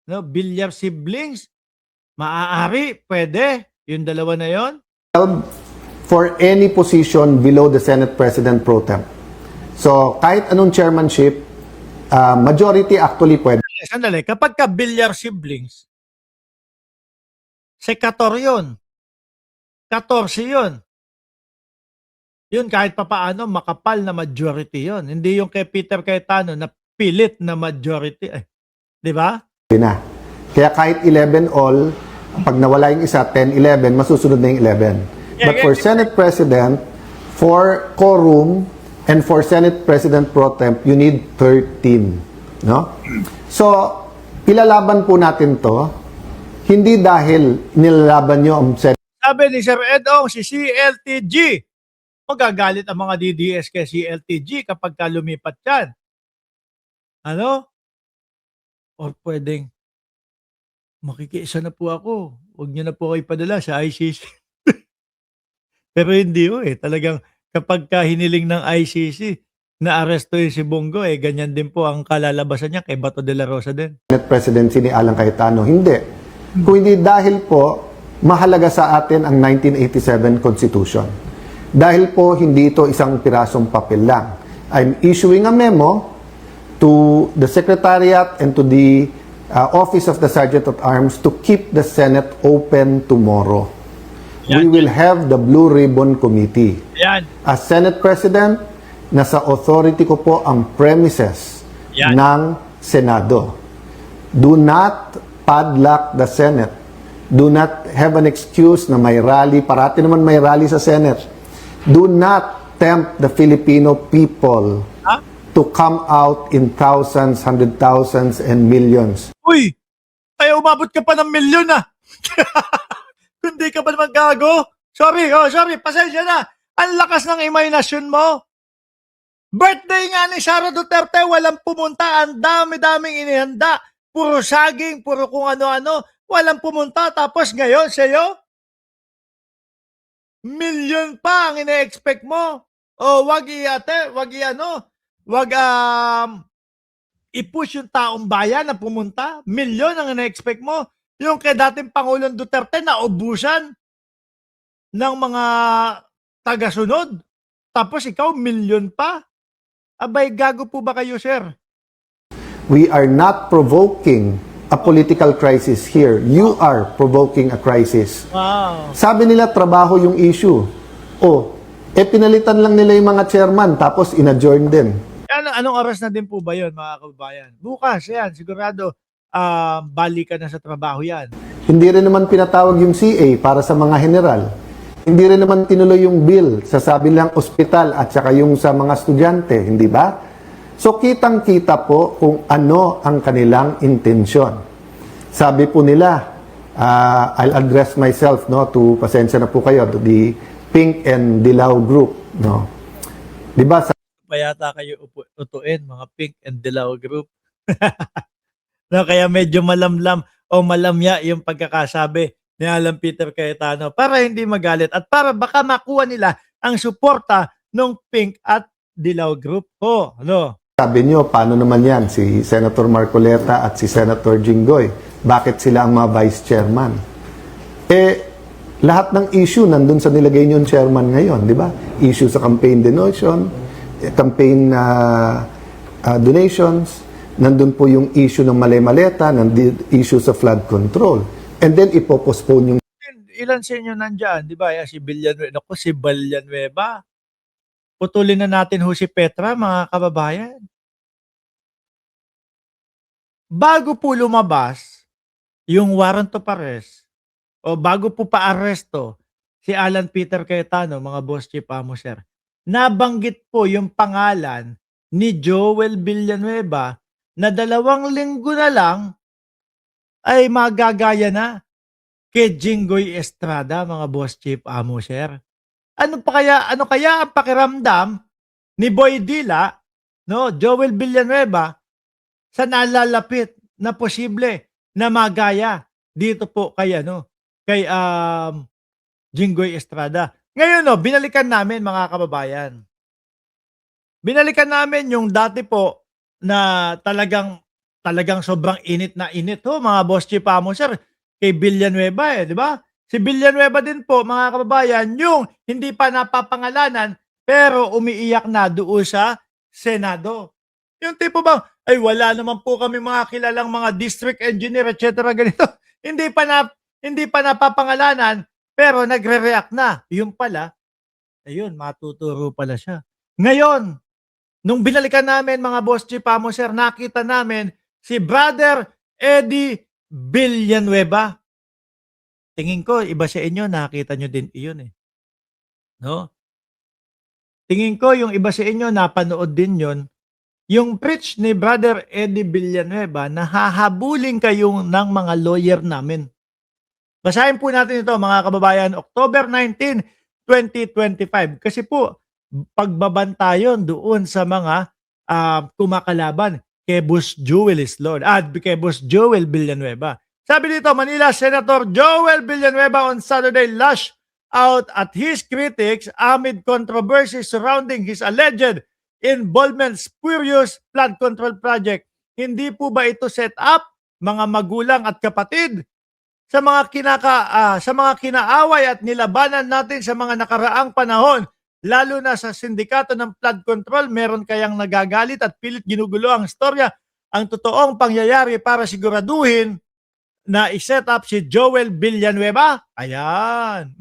no, Villar siblings, maaari, pwede, yung dalawa na yon. For any position below the Senate President Pro Tem. So, kahit anong chairmanship, majority actually pwede. Sandali, kapag ka Villar siblings, sekator yun. 14 yun. Yun kahit papaano, makapal na majority yun. Hindi yung kay Peter Cayetano na pilit na majority. Di ba? Na. Kaya kahit 11 all, pag nawala yung isa, 10-11, masusunod na yung 11. But for Senate President, for quorum, and for Senate President Pro Temp, you need 13. No? So, ilalaban po natin to, hindi dahil nilalaban nyo ang Senate. Sabi ni Sir Edong, si CLTG, magagalit ang mga DDS kay CLTG kapag ka lumipat yan. Ano? O pwedeng, makikiisa na po ako. Huwag nyo na po kayo padala sa ICC. Pero hindi talagang kapag ka hiniling ng ICC, na-aresto si Bongo, ganyan din po ang kalalabasan niya kay Bato de la Rosa din. Senate Presidency ni Alan Cayetano. Hindi. Kung hindi dahil po, mahalaga sa atin ang 1987 Constitution. Dahil po, hindi ito isang pirasong papel lang. I'm issuing a memo to the Secretariat and to the Office of the Sergeant at Arms to keep the Senate open tomorrow. We will have the Blue Ribbon Committee. Yan. As Senate President, nasa authority ko po ang premises ng Senado. Do not padlock the Senate. Do not have an excuse na may rally. Parati naman may rally sa Senate. Do not tempt the Filipino people to come out in thousands, hundred thousands, and millions. Uy! Ay, umabot ka pa ng milyon Hindi ka ba naman gago? Sorry, pasensya na. Ang lakas ng imahinasyon mo. Birthday nga ni Sara Duterte, walang pumunta. Ang dami-daming inihanda. Puro saging, puro kung ano-ano. Walang pumunta. Tapos ngayon, sa'yo, milyon pa ang ine-expect mo. O, wag i-push yung taong bayan na pumunta. Milyon ang ine-expect mo. Yung kay dating Pangulong Duterte na ubusan ng mga tagasunod. Tapos ikaw, milyon pa. Abay, gago po ba kayo, sir? We are not provoking a political crisis here. You are provoking a crisis. Wow. Sabi nila, trabaho yung issue. Pinalitan lang nila yung mga chairman, tapos in-adjourn din. Anong oras na din po ba yun, mga kababayan? Bukas, yan, sigurado. Balikan na sa trabaho yan. Hindi rin naman pinatawag yung CA para sa mga general. Hindi rin naman tinuloy yung bill sa sabi lang ospital at saka yung sa mga estudyante, hindi ba? So kitang-kita po kung ano ang kanilang intensyon. Sabi po nila, I'll address myself to pasensya na po kayo, to the Pink and Dilaw group, no. 'Di ba? Payata kayo utuin, mga Pink and Dilaw group. No, kaya medyo malamlam o malamya yung pagkakasabi ni Alan Peter Cayetano para hindi magalit at para baka makuha nila ang suporta ng Pink at Dilaw Group. Sabi nyo, paano naman yan si Senator Marcoleta at si Senator Jinggoy? Bakit sila ang mga vice chairman? Lahat ng issue nandun sa nilagay nyo yung chairman ngayon, di ba? Issue sa campaign donation, campaign donations, nandun po yung issue ng mali-maleta, nandun issue sa flood control. And then, ipopostpone yung... Ilan sa inyo nandyan, di ba? Si Villanueva. Naku, si Villanueva. Putulin na natin si Petra, mga kababayan. Bago po lumabas yung warrant of arrest, o bago po pa-aresto si Alan Peter Cayetano, mga boss chief amo sir, nabanggit po yung pangalan ni Joel Villanueva na 2 linggo na lang ay magagaya na kay Jinggoy Estrada, mga boss chief amo sir. Ano kaya ang pakiramdam ni Boy Dila, Joel Villanueva, sa nalalapit na posible na magaya dito po kay Jinggoy Estrada. Ngayon binalikan namin, mga kababayan. Binalikan namin yung dati po na talagang talagang sobrang init na init ho, mga Boss Chief Amo, sir, kay Villanueva, eh, di ba? Si Villanueva din po, mga kababayan, yung hindi pa napapangalanan pero umiiyak na doon sa Senado. Yung tipo bang, ay wala naman po kami mga kilalang mga district engineer, etc. ganito. Hindi pa napapangalanan pero nagre-react na. Yung pala, ayun, matuturo pala siya. Ngayon, nung binalikan namin mga Boss Chief Amo, sir, nakita namin si Brother Eddie Villanueva. Tingin ko, iba sa inyo, nakita nyo din iyon eh. No? Tingin ko, yung iba sa inyo, napanood din yon. Yung preach ni Brother Eddie Villanueva, nahahabulin kayo ng mga lawyer namin. Basahin po natin ito, mga kababayan, October 19, 2025. Kasi po, pagbabantayon doon sa mga kumakalaban kay Boss Joel Islord at kay Boss Joel Villanueva. Sabi dito, Manila Senator Joel Villanueva on Saturday lashed out at his critics amid controversy surrounding his alleged involvement spurious flood control project. Hindi po ba ito set up, mga magulang at kapatid, sa mga sa mga kinaaway at nilabanan natin sa mga nakaraang panahon, lalo na sa sindikato ng flood control? Meron kayang nagagalit at pilit ginugulo ang istorya, ang totoong pangyayari para siguraduhin na i-set up si Joel Villanueva? Ayan.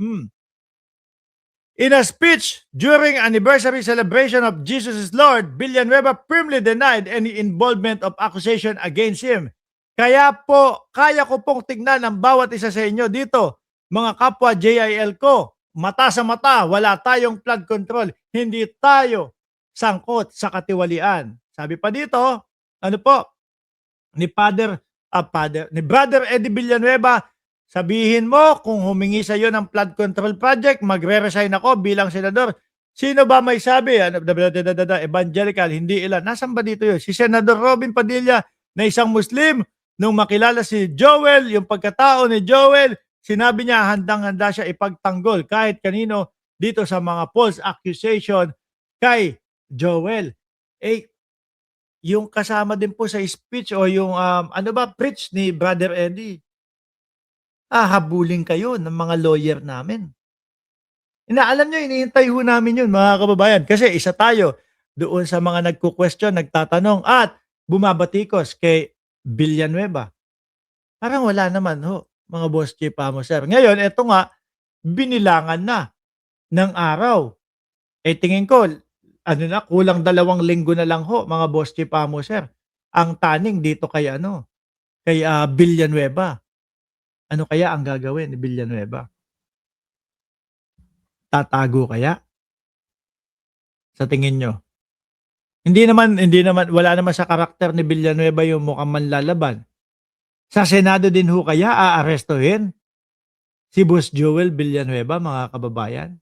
In a speech during anniversary celebration of Jesus is Lord, Villanueva firmly denied any involvement of accusation against him. Kaya po, kaya ko pong tignan ang bawat isa sa inyo dito, mga kapwa JIL ko, mata sa mata, wala tayong flood control, hindi tayo sangkot sa katiwalian. Sabi pa dito, ano po, ni Brother Eddie Villanueva, sabihin mo kung humingi sa iyo ng flood control project, magre-resign ako bilang senador. Sino ba may sabi? Evangelical, hindi ilan. Nasaan ba dito yun? Si Senador Robin Padilla na isang Muslim, nung makilala si Joel, yung pagkatao ni Joel, sinabi niya handang-handa siya ipagtanggol kahit kanino dito sa mga false accusation kay Joel. Yung kasama din po sa speech o yung preach ni Brother Eddie, habulin kayo ng mga lawyer namin. Inaalam nyo, inihintay ho namin yun, mga kababayan. Kasi isa tayo doon sa mga nagko-question, nagtatanong at bumabatikos kay Villanueva. Parang wala naman ho, mga Boss Chief Amo, sir. Ngayon, eto nga, binilangan na ng araw. Tingin ko, kulang 2 linggo na lang ho, mga Boss Chief Amo, sir, ang taning dito kay Villanueva. Ano kaya ang gagawin ni Villanueva? Tatago kaya? Sa tingin nyo? Hindi naman, wala naman sa karakter ni Villanueva yung mukhang manlalaban. Sa Senado din ho kaya aarestuhin si Boss Joel Villanueva, mga kababayan?